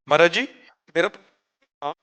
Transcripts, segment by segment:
महाराज जी, मेरा हाँ।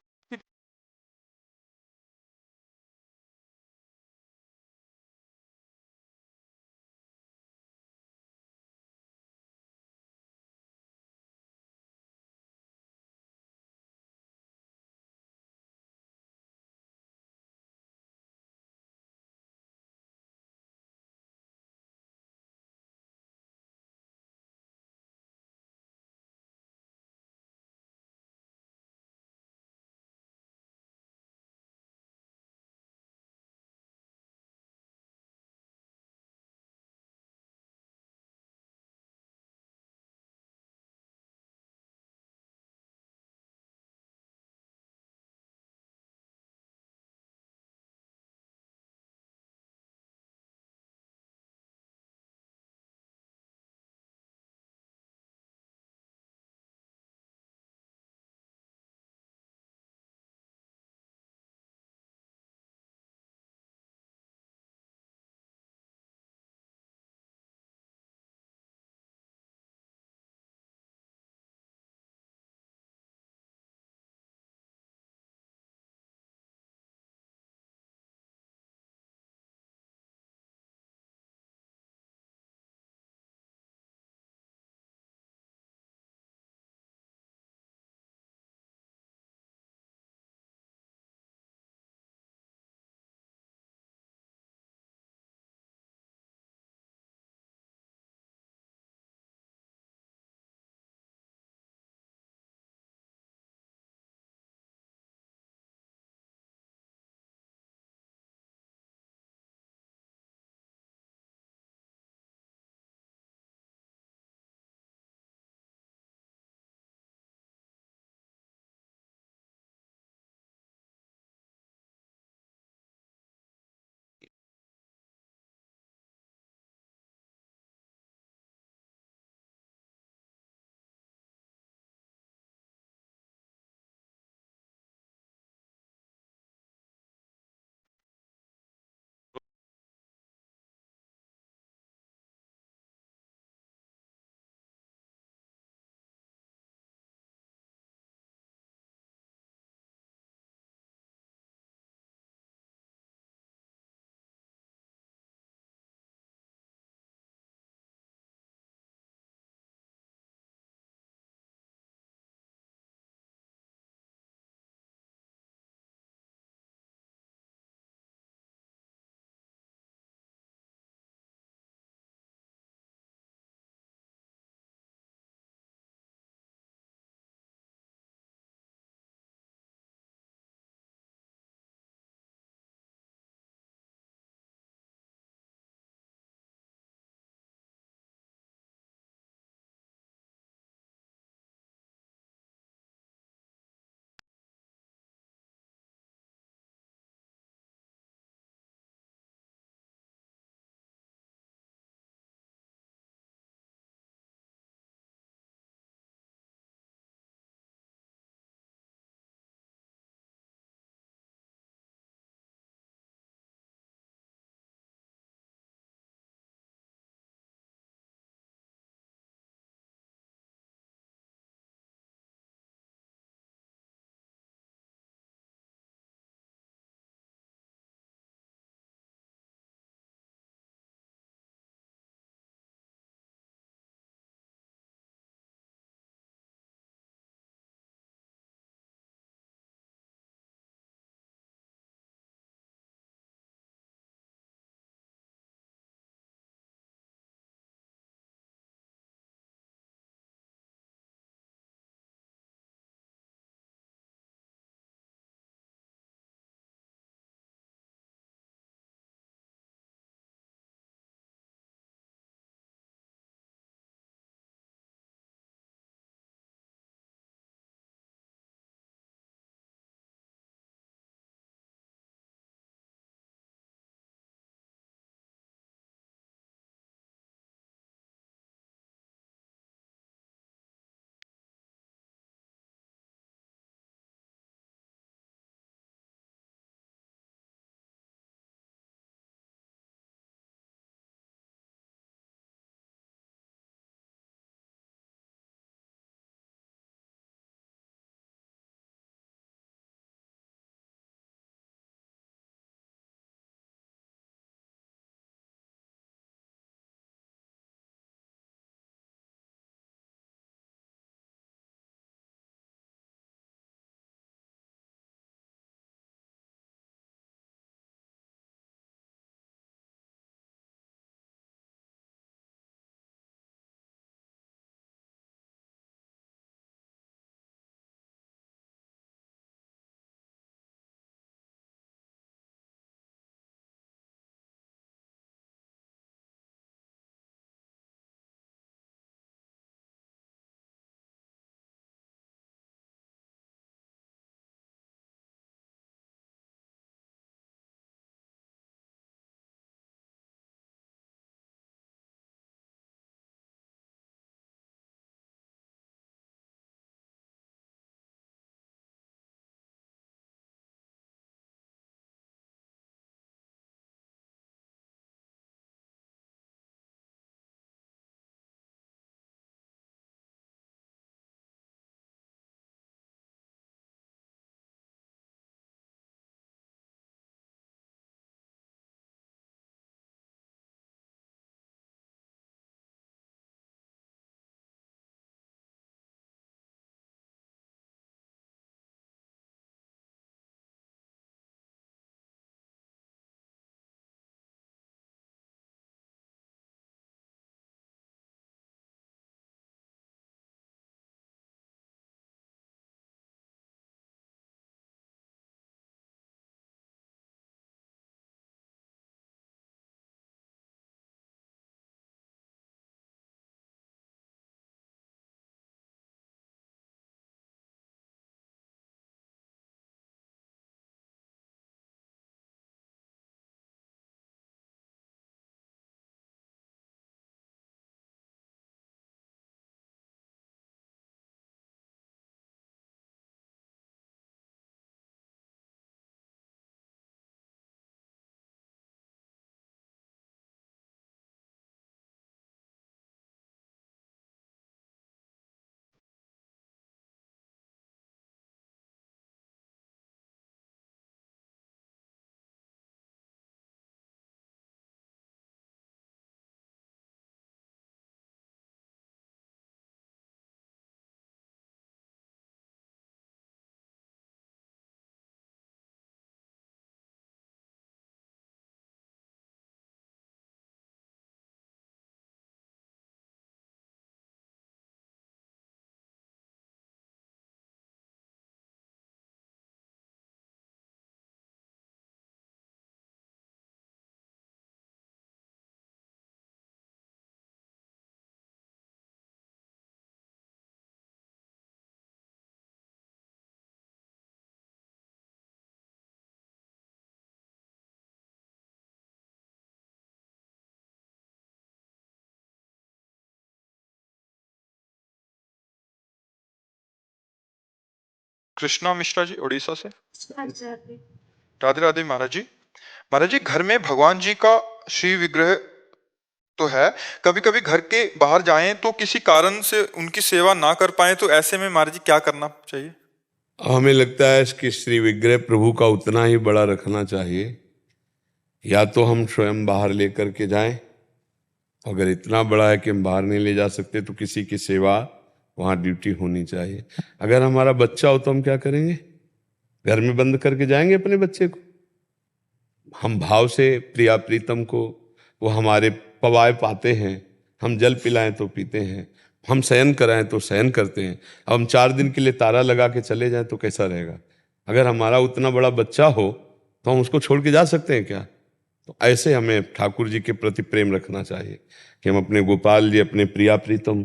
कृष्णा मिश्रा जी उड़ीसा से। अच्छा, जी। राधे राधे महाराज जी। महाराज जी, घर में भगवान जी का श्री विग्रह तो है, कभी कभी घर के बाहर जाएं तो किसी कारण से उनकी सेवा ना कर पाए, तो ऐसे में महाराज जी क्या करना चाहिए? हमें लगता है कि श्री विग्रह प्रभु का उतना ही बड़ा रखना चाहिए, या तो हम स्वयं बाहर लेकर के जाएं, अगर इतना बड़ा है कि हम बाहर नहीं ले जा सकते तो किसी की सेवा वहाँ ड्यूटी होनी चाहिए। अगर हमारा बच्चा हो तो हम क्या करेंगे? घर में बंद करके जाएंगे अपने बच्चे को? हम भाव से प्रिया प्रीतम को, वो हमारे पवाए पाते हैं, हम जल पिलाएं तो पीते हैं, हम शयन कराएं तो शयन करते हैं। अब हम 4 दिन के लिए तारा लगा के चले जाएं तो कैसा रहेगा? अगर हमारा उतना बड़ा बच्चा हो तो हम उसको छोड़ के जा सकते हैं क्या? तो ऐसे हमें ठाकुर जी के प्रति प्रेम रखना चाहिए कि हम अपने गोपाल जी, अपने प्रिया प्रीतम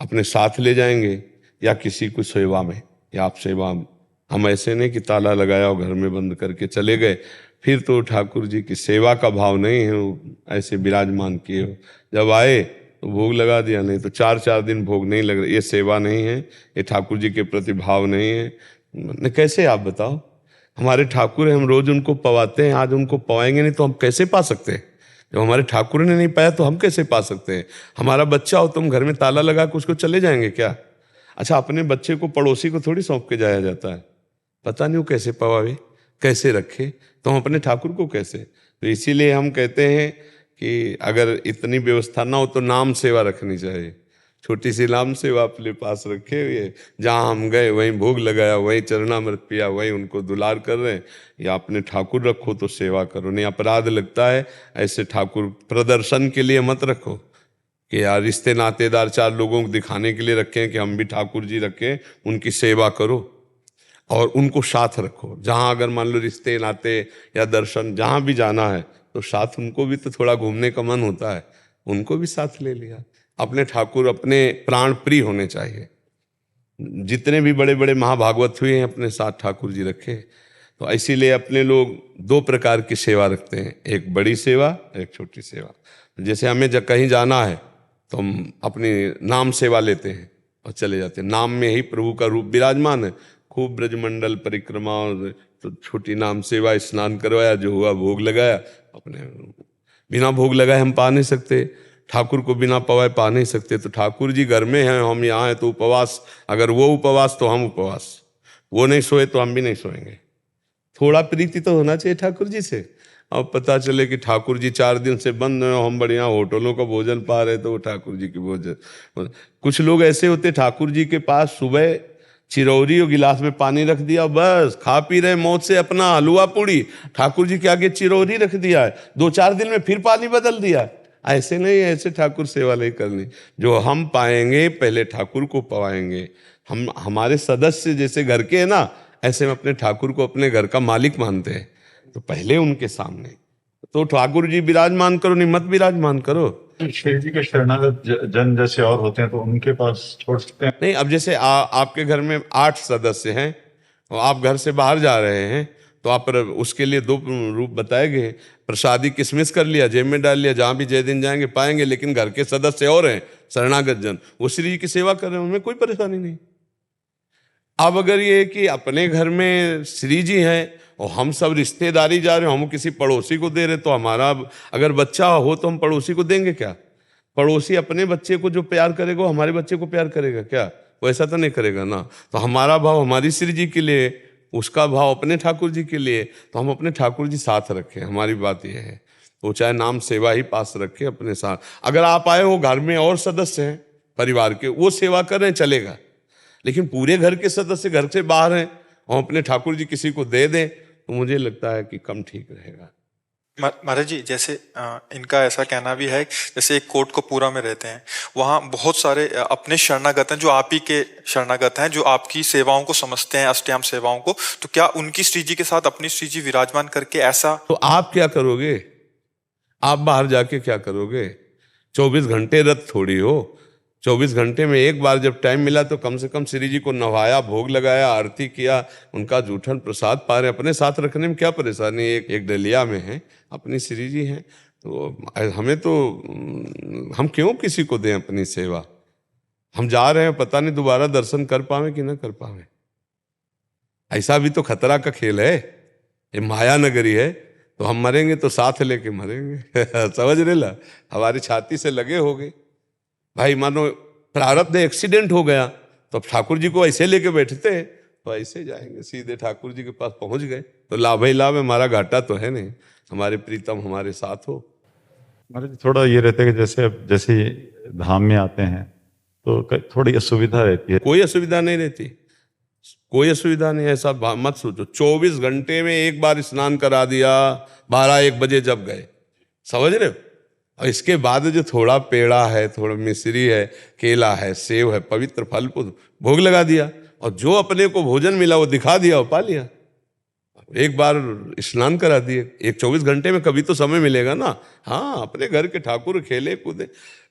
अपने साथ ले जाएंगे, या किसी को सेवा में, या आप सेवा में। हम ऐसे नहीं कि ताला लगाया और घर में बंद करके चले गए, फिर तो ठाकुर जी की सेवा का भाव नहीं है, वो ऐसे विराजमान किए हो, जब आए तो भोग लगा दिया, नहीं तो 4-4 दिन भोग नहीं लग रहा। ये सेवा नहीं है, ये ठाकुर जी के प्रति भाव नहीं है। कैसे आप बताओ? हमारे ठाकुर हैं, हम रोज उनको पवाते हैं, आज उनको पवाएंगे नहीं तो हम कैसे पा सकते हैं? जब हमारे ठाकुर ने नहीं पाया तो हम कैसे पा सकते हैं? हमारा बच्चा हो तो हम घर में ताला लगा के उसको चले जाएंगे क्या? अच्छा, अपने बच्चे को पड़ोसी को थोड़ी सौंप के जाया जाता है, पता नहीं वो कैसे पवावे, कैसे रखे, तो हम अपने ठाकुर को कैसे? तो इसीलिए हम कहते हैं कि अगर इतनी व्यवस्था ना हो तो नाम सेवा रखनी चाहिए। छोटी सी नाम सेवा अपने पास रखे हुए, जहाँ हम गए वहीं भोग लगाया, वहीं चरणामृत पिया, वहीं उनको दुलार कर रहे हैं। या अपने ठाकुर रखो तो सेवा करो, नहीं अपराध लगता है। ऐसे ठाकुर प्रदर्शन के लिए मत रखो कि यार रिश्ते नातेदार 4 लोगों को दिखाने के लिए रखें कि हम भी ठाकुर जी रखें, उनकी सेवा करो और उनको साथ रखो। जहाँ अगर मान लो रिश्ते नाते या दर्शन जहाँ भी जाना है तो साथ उनको भी तो थोड़ा घूमने का मन होता है, उनको भी साथ ले लिया। अपने ठाकुर अपने प्राण प्रिय होने चाहिए। जितने भी बड़े बड़े महाभागवत हुए हैं अपने साथ ठाकुर जी रखे। तो इसीलिए अपने लोग 2 प्रकार की सेवा रखते हैं, एक बड़ी सेवा, एक छोटी सेवा। जैसे हमें जब कहीं जाना है तो हम अपनी नाम सेवा लेते हैं और चले जाते हैं। नाम में ही प्रभु का रूप विराजमान है, खूब ब्रजमंडल परिक्रमा, और तो छोटी नाम सेवा, स्नान करवाया, जो हुआ भोग लगाया। अपने बिना भोग लगाए हम पा नहीं सकते, ठाकुर को बिना पवाए पा नहीं सकते। तो ठाकुर जी घर में हैं, हम यहाँ हैं, तो उपवास, अगर वो उपवास तो हम उपवास, वो नहीं सोए तो हम भी नहीं सोएंगे। थोड़ा प्रीति तो होना चाहिए ठाकुर जी से। अब पता चले कि ठाकुर जी 4 दिन से बंद हैं, हम बढ़िया होटलों का भोजन पा रहे, तो वो ठाकुर जी की भोजन। कुछ लोग ऐसे होते ठाकुर जी के पास, सुबह चिरौरी और गिलास में पानी रख दिया, बस खा पी रहे मौज से अपना हलवा पूड़ी, ठाकुर जी के आगे चिरौरी रख दिया है, 2-4 दिन में फिर पानी बदल दिया। ऐसे नहीं, ऐसे ठाकुर सेवा नहीं करनी। जो हम पाएंगे पहले ठाकुर को पवाएंगे। हम हमारे सदस्य जैसे घर के हैं ना, ऐसे में अपने ठाकुर को अपने घर का मालिक मानते हैं, तो पहले उनके सामने तो ठाकुर जी विराजमान करो, नहीं मत विराजमान करो। श्री जी के शरणागत जन जैसे और होते हैं तो उनके पास छोड़ सकते हैं? नहीं, अब जैसे आपके घर में 8 सदस्य हैं और आप घर से बाहर जा रहे हैं, तो आप उसके लिए 2 रूप बताए गए। प्रसादी किशमिश कर लिया, जेब में डाल लिया, जहाँ भी जय दिन जाएंगे पाएंगे, लेकिन घर के सदस्य और हैं शरणागत जन, वो श्री जी की सेवा कर रहे हैं, उनमें कोई परेशानी नहीं। अब अगर ये कि अपने घर में श्री जी हैं और हम सब रिश्तेदारी जा रहे हो, हम किसी पड़ोसी को दे रहे, तो हमारा अगर बच्चा हो तो हम पड़ोसी को देंगे क्या? पड़ोसी अपने बच्चे को जो प्यार करेगा वो हमारे बच्चे को प्यार करेगा क्या? वो ऐसा तो नहीं करेगा ना। तो हमारा भाव हमारी श्री जी के लिए, उसका भाव अपने ठाकुर जी के लिए, तो हम अपने ठाकुर जी साथ रखें। हमारी बात यह है, वो चाहे नाम सेवा ही पास रखे अपने साथ। अगर आप आए हो, घर में और सदस्य हैं परिवार के, वो सेवा कर रहे हैं, चलेगा। लेकिन पूरे घर के सदस्य घर से बाहर हैं और अपने ठाकुर जी किसी को दे दें, तो मुझे लगता है कि कम ठीक रहेगा। महाराज जी, जैसे इनका ऐसा कहना भी है, जैसे एक कोटकपूरा में रहते हैं, वहाँ बहुत सारे अपने शरणागत हैं जो आप ही के शरणागत हैं, जो आपकी सेवाओं को समझते हैं, अष्टयाम सेवाओं को। तो क्या उनकी श्री जी के साथ अपनी श्री जी विराजमान करके ऐसा? तो आप क्या करोगे? आप बाहर जाके क्या करोगे? 24 घंटे रथ थोड़ी हो। 24 घंटे में एक बार जब टाइम मिला तो कम से कम श्री जी को नवाया, भोग लगाया, आरती किया, उनका जूठन प्रसाद पा रहे, अपने साथ रखने में क्या परेशानी? एक डलिया में है, अपनी श्री जी हैं, तो हमें तो हम क्यों किसी को दें अपनी सेवा? हम जा रहे हैं, पता नहीं दोबारा दर्शन कर पावे कि ना कर पावे। ऐसा भी तो खतरा का खेल है, ये माया नगरी है। तो हम मरेंगे तो साथ लेके मरेंगे समझ रहे ला, हमारी छाती से लगे हो गए भाई। मानो प्रारब्ध एक्सीडेंट हो गया तो अब ठाकुर जी को ऐसे लेके बैठते हैं, तो ऐसे जाएंगे सीधे ठाकुर जी के पास पहुंच गए, तो लाभ ही लाभ है, हमारा घाटा तो है नहीं, हमारे प्रीतम हमारे साथ हो। महाराज जी, थोड़ा ये रहता है कि जैसे धाम में आते हैं तो थोड़ी असुविधा रहती है। कोई असुविधा नहीं रहती, कोई असुविधा नहीं, ऐसा मत सोचो। 24 घंटे में एक बार स्नान करा दिया, 12-1 बजे जब गए, समझ रहे हो। और इसके बाद जो थोड़ा पेड़ा है, थोड़ा मिश्री है, केला है, सेव है, पवित्र फल को भोग लगा दिया, और जो अपने को भोजन मिला वो दिखा दिया और पा लिया। एक बार स्नान करा दिए, एक 24 घंटे में कभी तो समय मिलेगा ना। हाँ, अपने घर के ठाकुर खेले कूदे।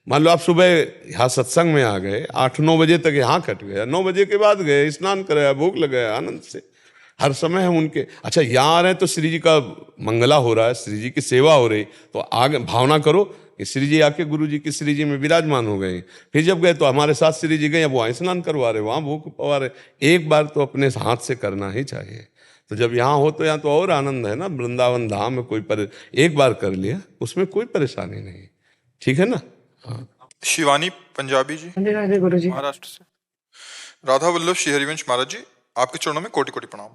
मान लो आप सुबह यहाँ सत्संग में आ गए, 8-9 बजे तक यहाँ कट गया, 9 बजे के बाद गए, स्नान कराया, भोग लगाया, आनंद से हर समय हम उनके। अच्छा, यहाँ आ रहे हैं तो श्री जी का मंगला हो रहा है, श्री जी की सेवा हो रही, तो आगे भावना करो कि श्री जी आके गुरु जी की श्री जी में विराजमान हो गए। फिर जब गए तो हमारे साथ श्री जी गए, अब वहाँ स्नान करवा रहे, वहाँ भोग पवा रहे। एक बार तो अपने हाथ से करना ही चाहिए। तो जब यहाँ हो तो यहाँ तो और आनंद है ना, वृंदावन धाम में कोई एक बार कर लिया उसमें कोई परेशानी नहीं, ठीक है ना। हाँ। शिवानी पंजाबी जी, राधे गुरु जी। महाराष्ट्र से। राधा वल्लभ श्री हरिवंश महाराज जी, आपके चरणों में कोटि कोटि प्रणाम।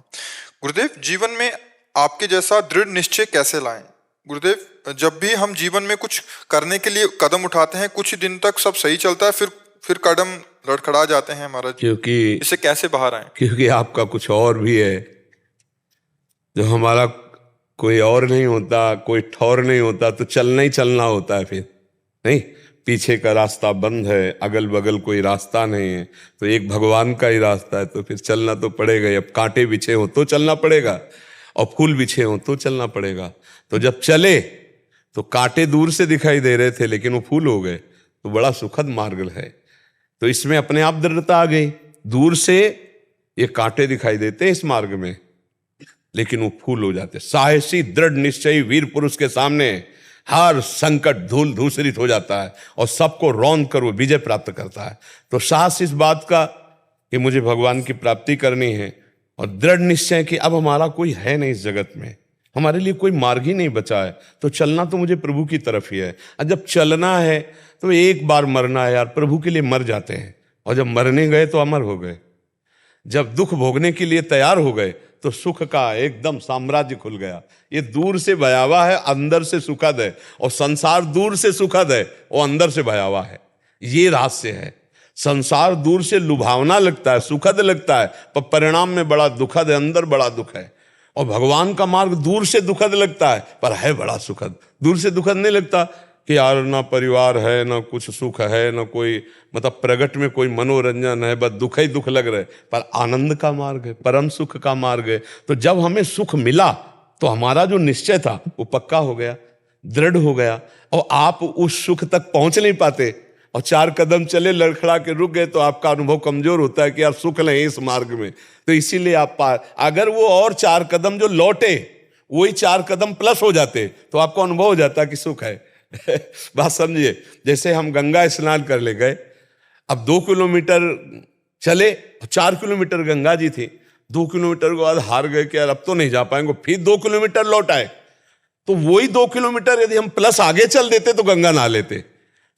गुरुदेव, जीवन में आपके जैसा दृढ़ निश्चय कैसे लाएं? गुरुदेव, जब भी हम जीवन में कुछ करने के लिए कदम उठाते हैं, कुछ दिन तक सब सही चलता है, फिर कदम लड़खड़ा जाते हैं महाराज, क्योंकि इससे कैसे बाहर आए? क्योंकि आपका कुछ और भी है, जो हमारा कोई और नहीं होता, कोई ठौर नहीं होता, तो चलना ही चलना होता है। फिर नहीं, पीछे का रास्ता बंद है, अगल बगल कोई रास्ता नहीं है, तो एक भगवान का ही रास्ता है, तो फिर चलना तो पड़ेगा ही। अब कांटे बिछे हो तो चलना पड़ेगा, और फूल बिछे हो तो चलना पड़ेगा। तो जब चले तो कांटे दूर से दिखाई दे रहे थे, लेकिन वो फूल हो गए, तो बड़ा सुखद मार्ग है। तो इसमें अपने आप दृढ़ता आ गई। दूर से ये कांटे दिखाई देते हैं इस मार्ग में, लेकिन वो फूल हो जाते। साहसी दृढ़ निश्चयी वीर पुरुष के सामने हर संकट धूल धूसरित हो जाता है, और सबको रौंद कर वो विजय प्राप्त करता है। तो साहस इस बात का कि मुझे भगवान की प्राप्ति करनी है, और दृढ़ निश्चय कि अब हमारा कोई है नहीं इस जगत में, हमारे लिए कोई मार्ग ही नहीं बचा है, तो चलना तो मुझे प्रभु की तरफ ही है। और जब चलना है तो एक बार मरना है यार, प्रभु के लिए मर जाते हैं, और जब मरने गए तो अमर हो गए। जब दुख भोगने के लिए तैयार हो गए तो सुख का एकदम साम्राज्य खुल गया। ये दूर से भयावह है, अंदर से सुखद है, और संसार दूर से सुखद है और अंदर से भयावह है। ये रहस्य है। संसार दूर से लुभावना लगता है, सुखद लगता है, पर परिणाम में बड़ा दुखद है, अंदर बड़ा दुख है। और भगवान का मार्ग दूर से दुखद लगता है, पर है बड़ा सुखद। दूर से दुखद नहीं लगता कि यार ना परिवार है, ना कुछ सुख है, ना कोई मतलब प्रगट में कोई मनोरंजन है, बस दुख ही दुख लग रहे, पर आनंद का मार्ग है, परम सुख का मार्ग है। तो जब हमें सुख मिला तो हमारा जो निश्चय था वो पक्का हो गया, दृढ़ हो गया, और आप उस सुख तक पहुंच नहीं पाते, और 4 कदम चले लड़खड़ा के रुक गए, तो आपका अनुभव कमजोर होता है कि यार सुख नहीं इस मार्ग में। तो इसीलिए आप अगर वो और 4 कदम जो लौटे वही 4 कदम प्लस हो जाते, तो आपको अनुभव हो जाता कि सुख है बात समझिए। जैसे हम गंगा स्नान कर ले गए, अब 2 किलोमीटर चले, 4 किलोमीटर गंगा जी थी, 2 किलोमीटर के बाद हार गए कि यार अब तो नहीं जा पाएंगे, फिर 2 किलोमीटर लौट आए, तो वही 2 किलोमीटर यदि हम प्लस आगे चल देते तो गंगा नहा लेते।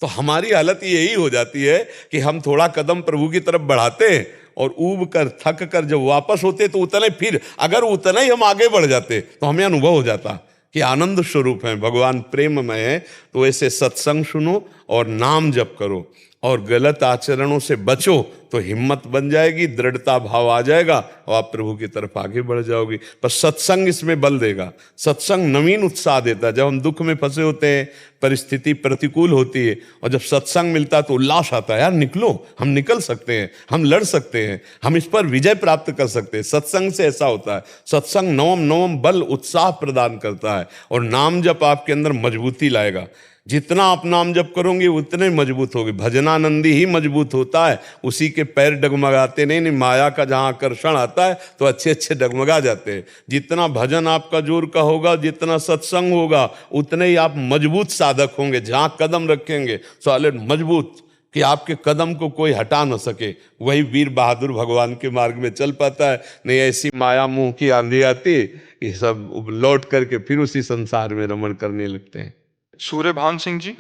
तो हमारी हालत यही हो जाती है कि हम थोड़ा कदम प्रभु की तरफ बढ़ाते हैं, और ऊब कर थक कर जब वापस होते तो उतने, फिर अगर उतना ही हम आगे बढ़ जाते तो हमें अनुभव हो जाता कि आनंद स्वरूप है, भगवान प्रेममय है। तो ऐसे सत्संग सुनो और नाम जप करो, और गलत आचरणों से बचो, तो हिम्मत बन जाएगी, दृढ़ता भाव आ जाएगा, और आप प्रभु की तरफ आगे बढ़ जाओगी। पर सत्संग इसमें बल देगा, सत्संग नवीन उत्साह देता है। जब हम दुख में फंसे होते हैं, परिस्थिति प्रतिकूल होती है, और जब सत्संग मिलता है तो उल्लास आता है, यार निकलो, हम निकल सकते हैं, हम लड़ सकते हैं, हम इस पर विजय प्राप्त कर सकते हैं। सत्संग से ऐसा होता है। सत्संग नवम नवम बल उत्साह प्रदान करता है, और नाम जप आपके अंदर मजबूती लाएगा। जितना आप नाम जप करोगे उतने मजबूत होगे। भजनानंदी ही मजबूत होता है, उसी के पैर डगमगाते नहीं। माया का जहाँ आकर्षण आता है तो अच्छे अच्छे डगमगा जाते हैं। जितना भजन आपका जोर का होगा, जितना सत्संग होगा, उतने ही आप मजबूत साधक होंगे। जहाँ कदम रखेंगे सॉलिड मजबूत, कि आपके कदम को कोई हटा न सके, वही वीर बहादुर भगवान के मार्ग में चल पाता है। नहीं ऐसी माया मोह की आंधी आती, ये सब लौट करके फिर उसी संसार में रमण करने लगते हैं। सूर्यभान सिंह जी।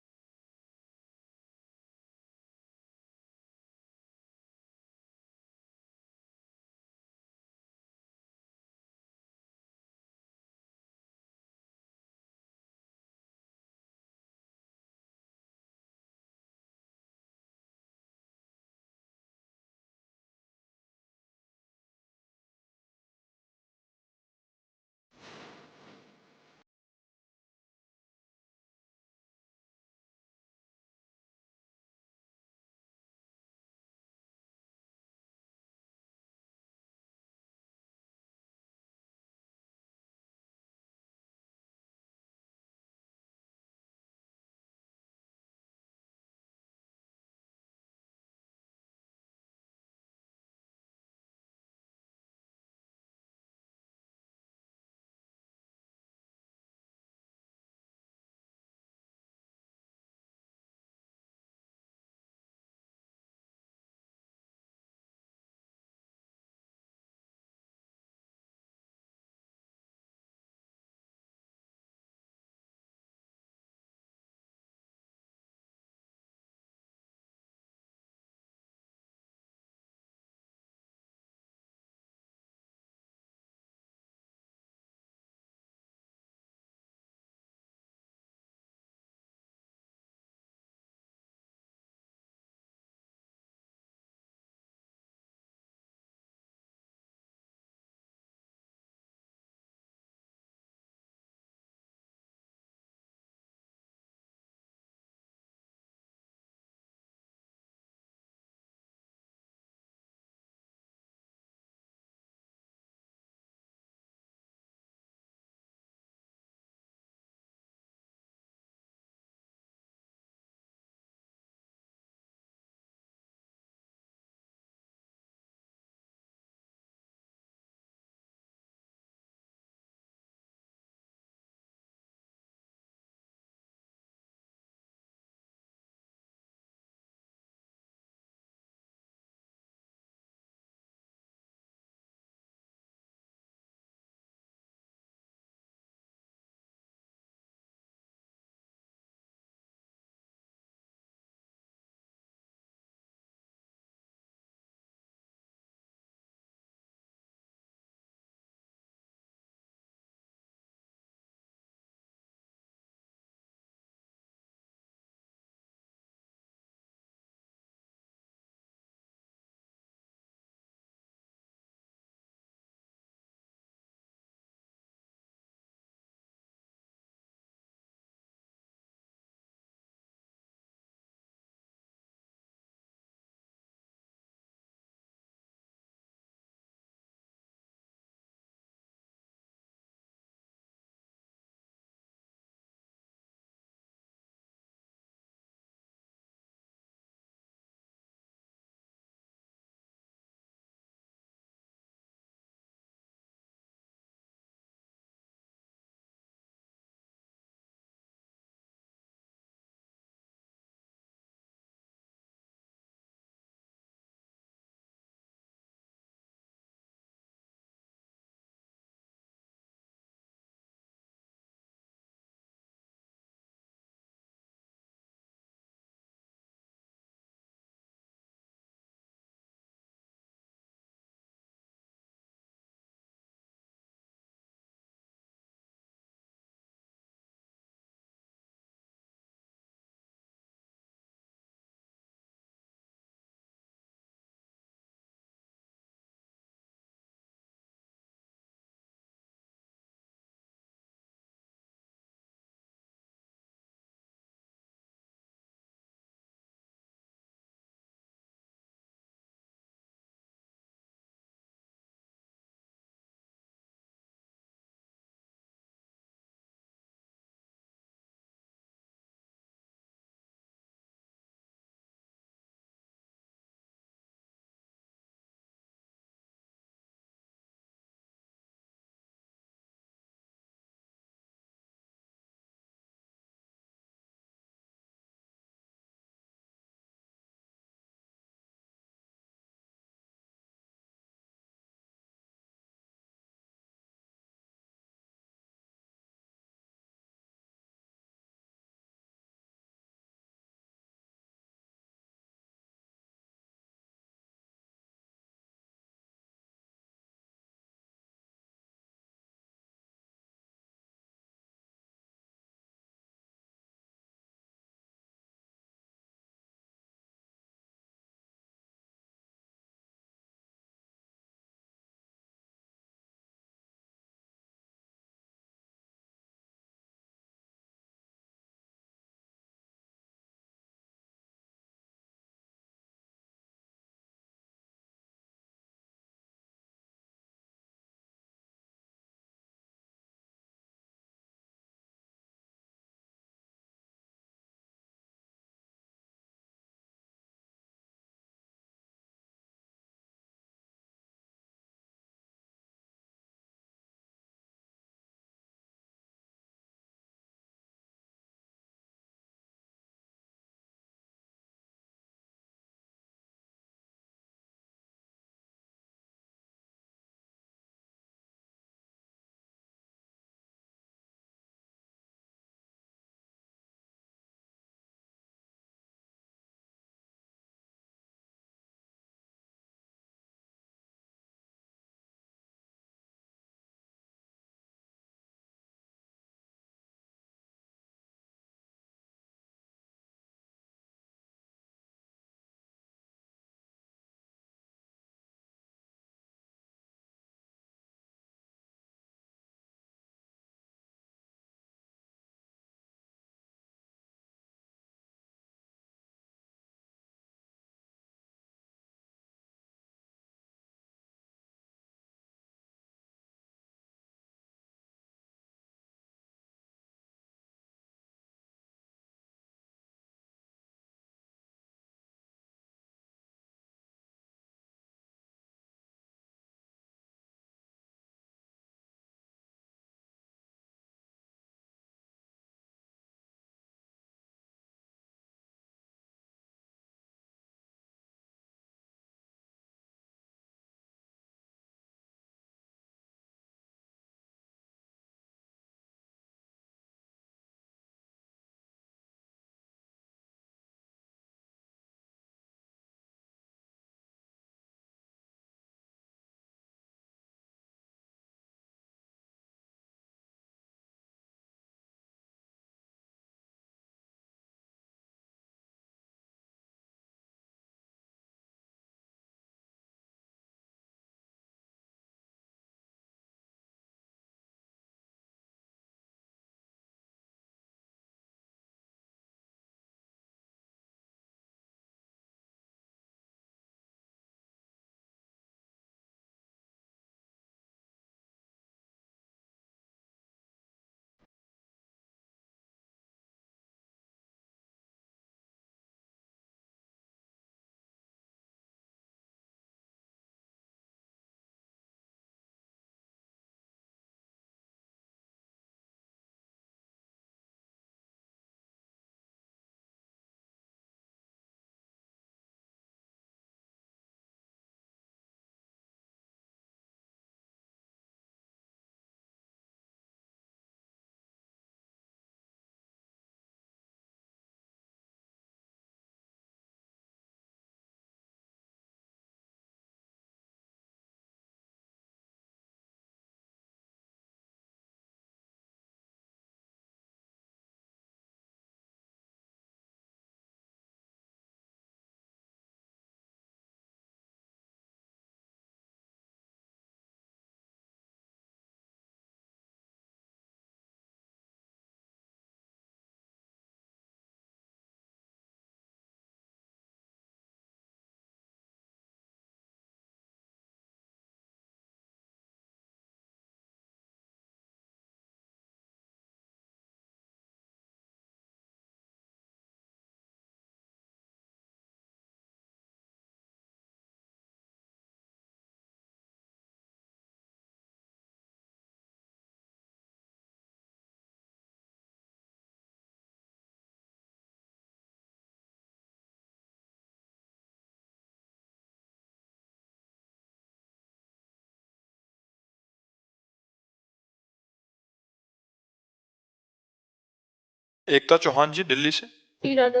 एकता चौहान जी दिल्ली से। श्री राधा।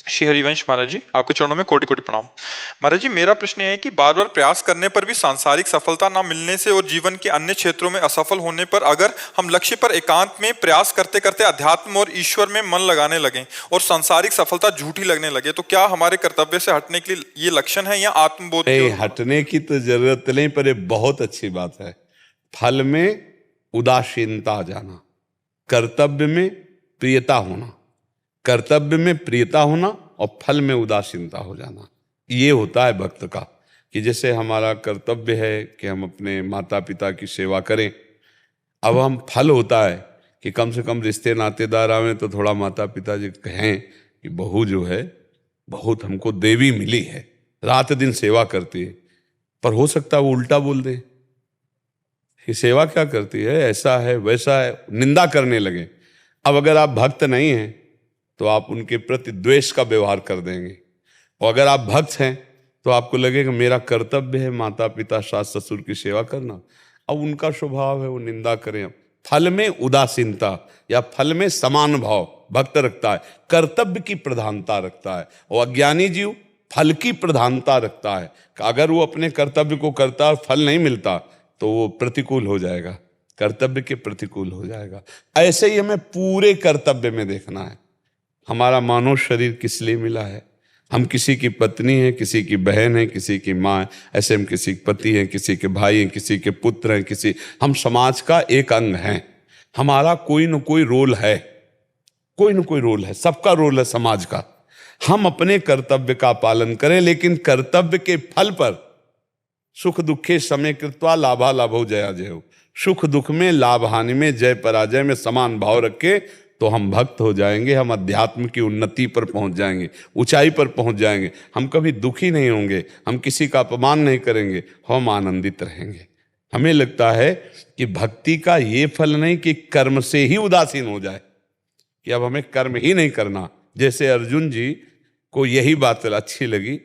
श्री हरिवंश महाराज जी, आपके चरणों में कोटि कोटि प्रणाम। महाराज जी, मेरा प्रश्न है कि बार बार प्रयास करने पर भी सांसारिक सफलता ना मिलने से और जीवन के अन्य क्षेत्रों में असफल होने पर अगर हम लक्ष्य पर एकांत में प्रयास करते करते अध्यात्म और ईश्वर में मन लगाने लगे और सांसारिक सफलता झूठी लगने लगे, तो क्या हमारे कर्तव्य से हटने के लिए ये लक्षण है या आत्मबोध? हटने की तो जरूरत नहीं, पर ये बहुत अच्छी बात है। फल में उदासीनता आ जाना, कर्तव्य में प्रियता होना, कर्तव्य में प्रियता होना और फल में उदासीनता हो जाना, ये होता है भक्त का। कि जैसे हमारा कर्तव्य है कि हम अपने माता पिता की सेवा करें, अब हम फल होता है कि कम से कम रिश्ते नातेदार आवे तो थोड़ा माता पिता जी कहें कि बहू जो है बहुत हमको देवी मिली है, रात दिन सेवा करती है। पर हो सकता है वो उल्टा बोल दे कि सेवा क्या करती है, ऐसा है वैसा है, निंदा करने लगे। अब अगर आप भक्त नहीं हैं तो आप उनके प्रति द्वेष का व्यवहार कर देंगे, और अगर आप भक्त हैं तो आपको लगेगा मेरा कर्तव्य है माता पिता सास ससुर की सेवा करना। अब उनका स्वभाव है वो निंदा करें। फल में उदासीनता या फल में समान भाव भक्त रखता है, कर्तव्य की प्रधानता रखता है, और अज्ञानी जीव फल की प्रधानता रखता है। अगर वो अपने कर्तव्य को करता और फल नहीं मिलता तो वो प्रतिकूल हो जाएगा, कर्तव्य के प्रतिकूल हो जाएगा। ऐसे ही हमें पूरे कर्तव्य में देखना है। हमारा मानव शरीर किस लिए मिला है? हम किसी की पत्नी हैं, किसी की बहन है, किसी की माँ है, ऐसे हम किसी के पति हैं, किसी के भाई हैं, किसी के पुत्र हैं, हम समाज का एक अंग हैं। हमारा कोई न कोई रोल है, कोई न कोई रोल है, सबका रोल है समाज का। हम अपने कर्तव्य का पालन करें, लेकिन कर्तव्य के फल पर सुख दुखे समय कृत्वा लाभा लाभो जया जय हो, सुख दुख में लाभ हानि में जय पराजय में समान भाव रखे तो हम भक्त हो जाएंगे, हम अध्यात्म की उन्नति पर पहुंच जाएंगे, ऊंचाई पर पहुंच जाएंगे। हम कभी दुखी नहीं होंगे, हम किसी का अपमान नहीं करेंगे, हम आनंदित रहेंगे। हमें लगता है कि भक्ति का ये फल नहीं कि कर्म से ही उदासीन हो जाए, कि अब हमें कर्म ही नहीं करना। जैसे अर्जुन जी को यही बात अच्छी लगी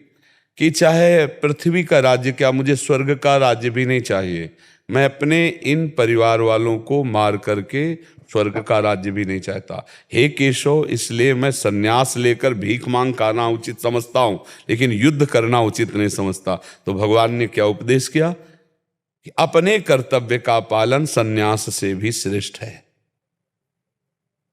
कि चाहे पृथ्वी का राज्य क्या, मुझे स्वर्ग का राज्य भी नहीं चाहिए, मैं अपने इन परिवार वालों को मार करके स्वर्ग का राज्य भी नहीं चाहता। हे केशव, इसलिए मैं सन्यास लेकर भीख मांग खाना उचित समझता हूं, लेकिन युद्ध करना उचित नहीं समझता। तो भगवान ने क्या उपदेश किया कि अपने कर्तव्य का पालन सन्यास से भी श्रेष्ठ है।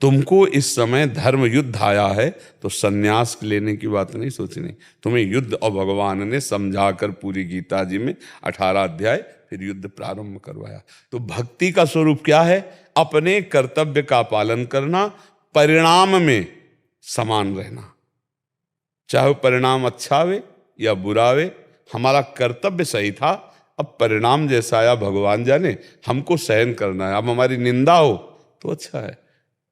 तुमको इस समय धर्म युद्ध आया है तो सन्यास लेने की बात नहीं सोचनी, तुम्हें युद्ध, और भगवान ने समझाकर पूरी गीता जी में 18 अध्याय फिर युद्ध प्रारंभ करवाया। तो भक्ति का स्वरूप क्या है? अपने कर्तव्य का पालन करना, परिणाम में समान रहना, चाहे परिणाम अच्छा आवे या बुरा आवे। हमारा कर्तव्य सही था, अब परिणाम जैसा आया भगवान जाने, हमको सहन करना है। अब हमारी निंदा हो तो अच्छा है,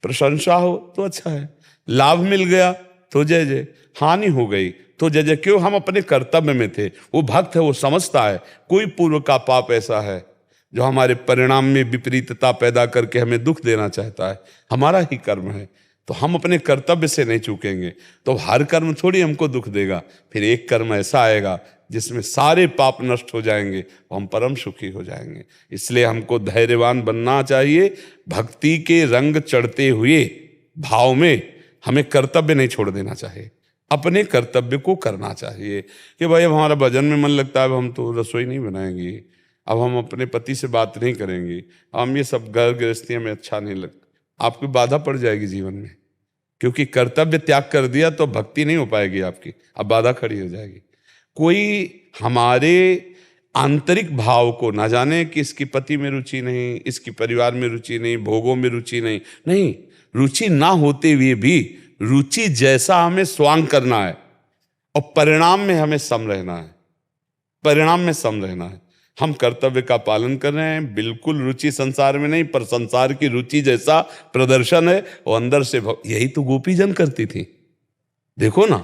प्रशंसा हो तो अच्छा है, लाभ मिल गया तो जय जय, हानि हो गई तो जय जय। क्यों? हम अपने कर्तव्य में थे। वो भक्त है, वो समझता है कोई पूर्व का पाप ऐसा है जो हमारे परिणाम में विपरीतता पैदा करके हमें दुख देना चाहता है, हमारा ही कर्म है, तो हम अपने कर्तव्य से नहीं चूकेंगे। तो हर कर्म थोड़ी हमको दुख देगा, फिर एक कर्म ऐसा आएगा जिसमें सारे पाप नष्ट हो जाएंगे, हम परम सुखी हो जाएंगे। इसलिए हमको धैर्यवान बनना चाहिए। भक्ति के रंग चढ़ते हुए भाव में हमें कर्तव्य नहीं छोड़ देना चाहिए, अपने कर्तव्य को करना चाहिए। कि भाई अब हमारा भजन में मन लगता है, अब हम तो रसोई नहीं बनाएंगे, अब हम अपने पति से बात नहीं करेंगे, हम ये सब घर गृहस्थी में अच्छा नहीं लगता। आपकी बाधा पड़ जाएगी जीवन में, क्योंकि कर्तव्य त्याग कर दिया तो भक्ति नहीं हो पाएगी आपकी, अब बाधा खड़ी हो जाएगी। कोई हमारे आंतरिक भाव को ना जाने कि इसकी पति में रुचि नहीं, इसकी परिवार में रुचि नहीं, भोगों में रुचि नहीं, नहीं, रुचि ना होते हुए भी रुचि जैसा हमें स्वांग करना है, और परिणाम में हमें सम रहना है, परिणाम में सम रहना है। हम कर्तव्य का पालन कर रहे हैं, बिल्कुल रुचि संसार में नहीं, पर संसार की रुचि जैसा प्रदर्शन है वो अंदर से। यही तो गोपी जन करती थी, देखो ना,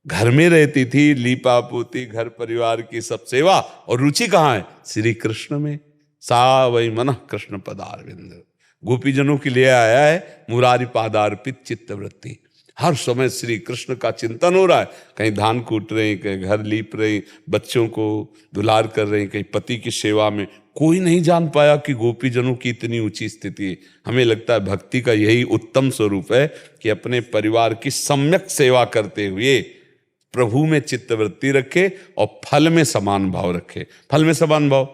घर में रहती थी, लीपा पोती, घर परिवार की सब सेवा, और रुचि कहाँ है? श्री कृष्ण में। सा वही मन कृष्ण पदारविंद, गोपीजनों के लिए आया है मुरारी पादार्पित चित्तवृत्ति। हर समय श्री कृष्ण का चिंतन हो रहा है, कहीं धान कूट रही, कहीं घर लीप रही, बच्चों को दुलार कर रही, कहीं पति की सेवा में, कोई नहीं जान पाया कि गोपीजनों की इतनी ऊंची स्थिति है। हमें लगता है भक्ति का यही उत्तम स्वरूप है कि अपने परिवार की सम्यक सेवा करते हुए प्रभु में चित्तवृत्ति रखे और फल में समान भाव रखे। फल में समान भाव,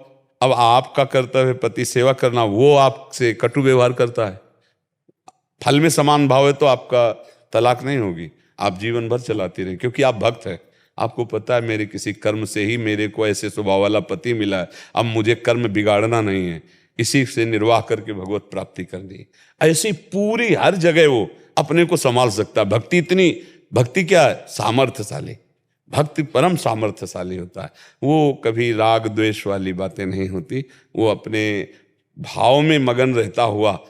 अब आपका कर्तव्य पति सेवा करना, वो आपसे कटु व्यवहार करता है, फल में समान भाव है तो आपका तलाक नहीं होगी, आप जीवन भर चलाती रहें, क्योंकि आप भक्त हैं। आपको पता है मेरे किसी कर्म से ही मेरे को ऐसे स्वभाव वाला पति मिला है, अब मुझे कर्म बिगाड़ना नहीं है, इसी से निर्वाह करके भगवत प्राप्ति करनी है। ऐसी पूरी हर जगह वो अपने को संभाल सकता है। भक्ति क्या है? सामर्थ्यशाली। भक्ति परम सामर्थ्यशाली होता है। वो कभी राग द्वेष वाली बातें नहीं होती, वो अपने भाव में मगन रहता हुआ